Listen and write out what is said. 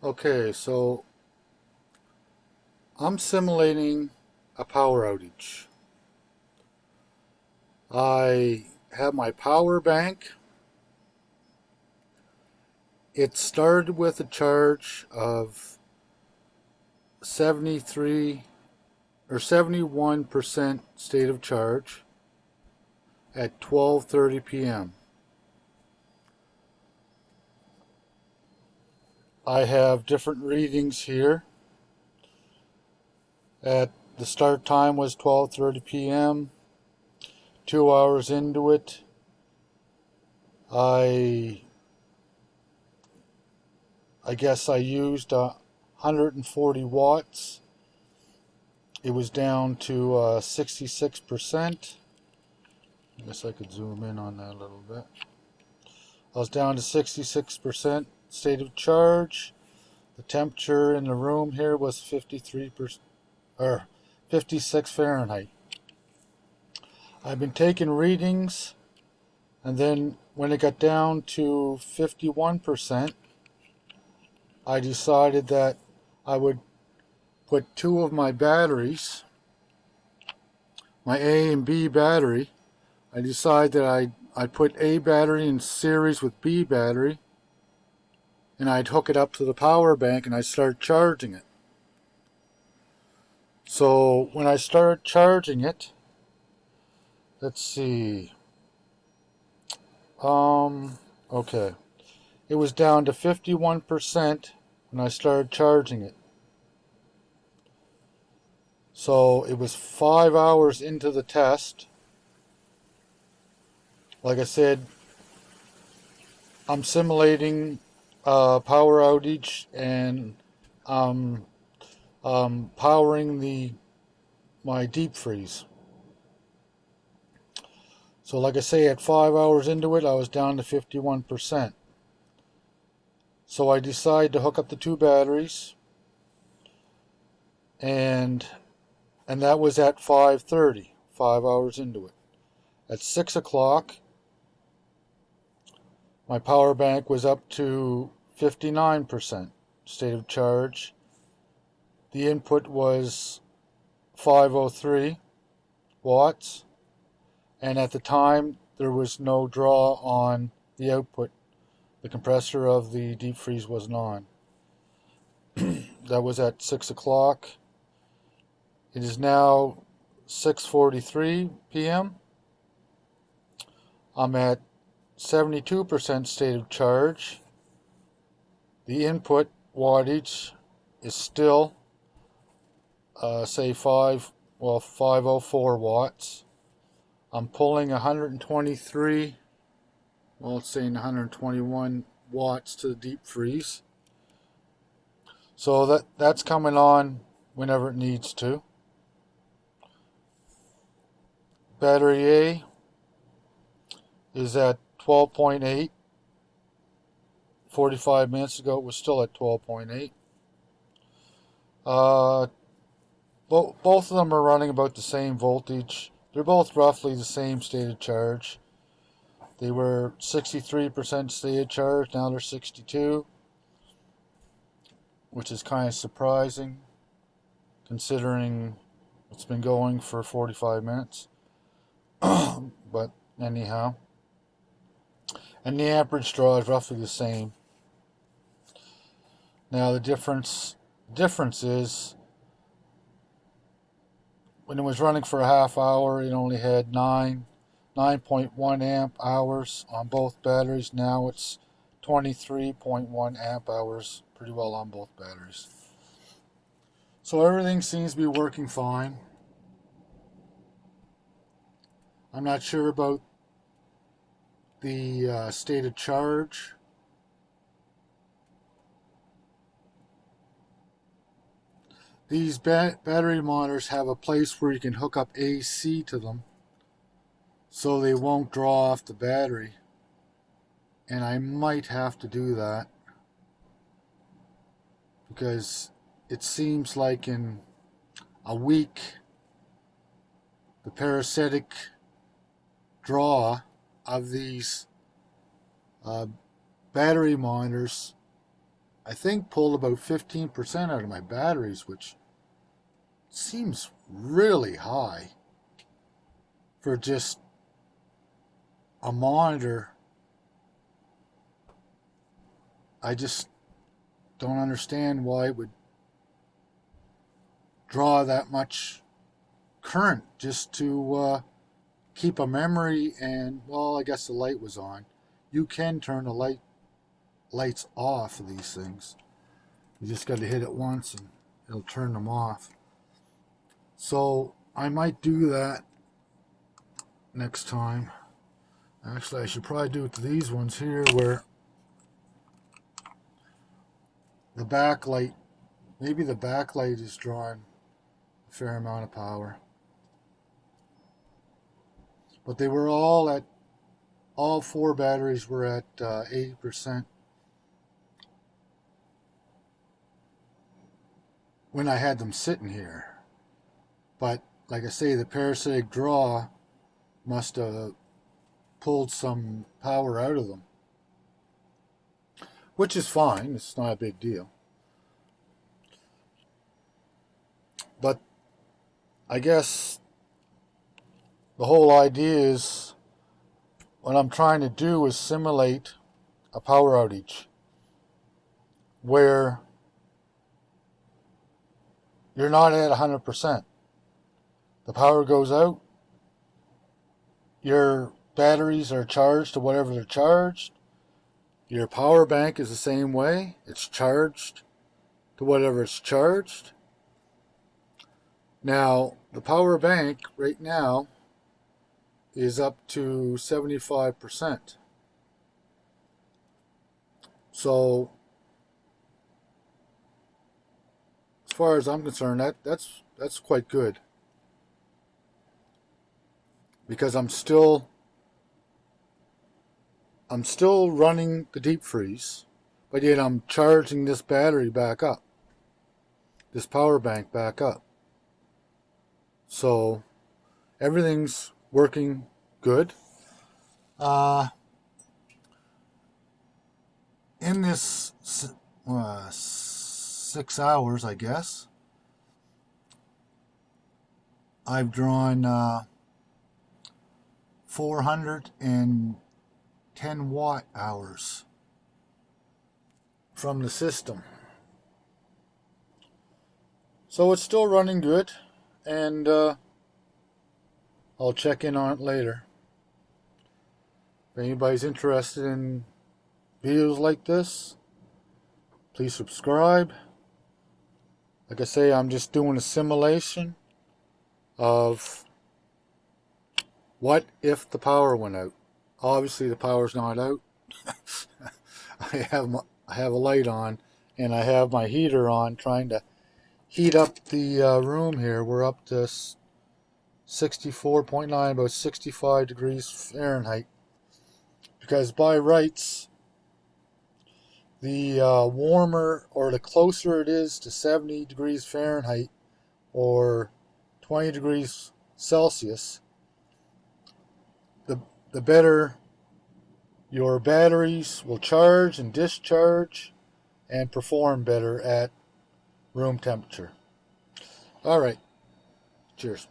Okay, so I'm simulating a power outage. I have my power bank. It started with a charge of 73 or 71% state of charge at 12:30 p.m. I have different readings here. At the start time was 12:30 p.m. 2 hours into it, I I guess I used 140 watts. It was down to 66%. I guess I could zoom in on that a little bit. I was down to 66% state of charge. The temperature in the room here was 53% or 56 Fahrenheit. I've been taking readings, and then when it got down to 51%, I decided that I would put two of my batteries, my A and B battery. I decided that I'd put A battery in series with B battery, and I'd hook it up to the power bank and I'd start charging it. So when I started charging it, let's see, okay, it was down to 51% when I started charging it. So it was 5 hours into the test. Like I said, I'm simulating a power outage, and powering my deep freeze. So like I say, at 5 hours into it, I was down to 51%. So I decided to hook up the two batteries, and that was at 5:30, 5 hours into it. At 6 o'clock, my power bank was up to 59% state of charge. The input was 503 watts, and at the time there was no draw on the output. The compressor of the deep freeze wasn't on. That was at 6 o'clock. It is now 6:43 p.m. I'm at 72% state of charge. The input wattage is still say 504 watts. I'm pulling 123, well, it's saying 121 watts to the deep freeze. So that's coming on whenever it needs to. Battery A is at 12.8. 45 minutes ago it was still at 12.8. Both of them are running about the same voltage. They're both roughly the same state of charge. They were 63% state of charge, now they're 62, which is kind of surprising considering it's been going for 45 minutes. But anyhow, and the amperage draw is roughly the same. Now the difference is, when it was running for a half hour, it only had 9.1 amp hours on both batteries. Now it's 23.1 amp hours, pretty well on both batteries. So everything seems to be working fine. I'm not sure about the state of charge. These battery monitors have a place where you can hook up AC to them so they won't draw off the battery, and I might have to do that because it seems like in a week the parasitic draw of these battery monitors I think, pulled about 15% out of my batteries, which seems really high for just a monitor. I just don't understand why it would draw that much current just to keep a memory. And, well, I guess the light was on. You can turn the lights off of these things. You just got to hit it once and it'll turn them off. So I might do that next time. Actually, I should probably do it to these ones here where the backlight, maybe the backlight is drawing a fair amount of power. But they were all 4 batteries were at 80% when I had them sitting here. But like I say, the parasitic draw must have pulled some power out of them, which is fine. It's not a big deal. But I guess the whole idea is, what I'm trying to do is simulate a power outage where you're not at 100%. The power goes out, your batteries are charged to whatever they're charged, your power bank is the same way, it's charged to whatever it's charged. Now, the power bank right now is up to 75%. So, as far as I'm concerned, that's quite good. Because I'm still running the deep freeze, but yet I'm charging this battery back up, this power bank back up. So everything's working good. In this 6 hours, I guess, I've drawn 410 watt hours from the system. So it's still running good, and I'll check in on it later. If anybody's interested in videos like this, please subscribe. Like I say, I'm just doing a simulation of what if the power went out. Obviously the power's not out. I have a light on and I have my heater on, trying to heat up the room here. We're up to 64.9, about 65 degrees Fahrenheit. Because by rights, the warmer or the closer it is to 70 degrees Fahrenheit or 20 degrees Celsius, the better your batteries will charge and discharge and perform better at room temperature. All right. Cheers.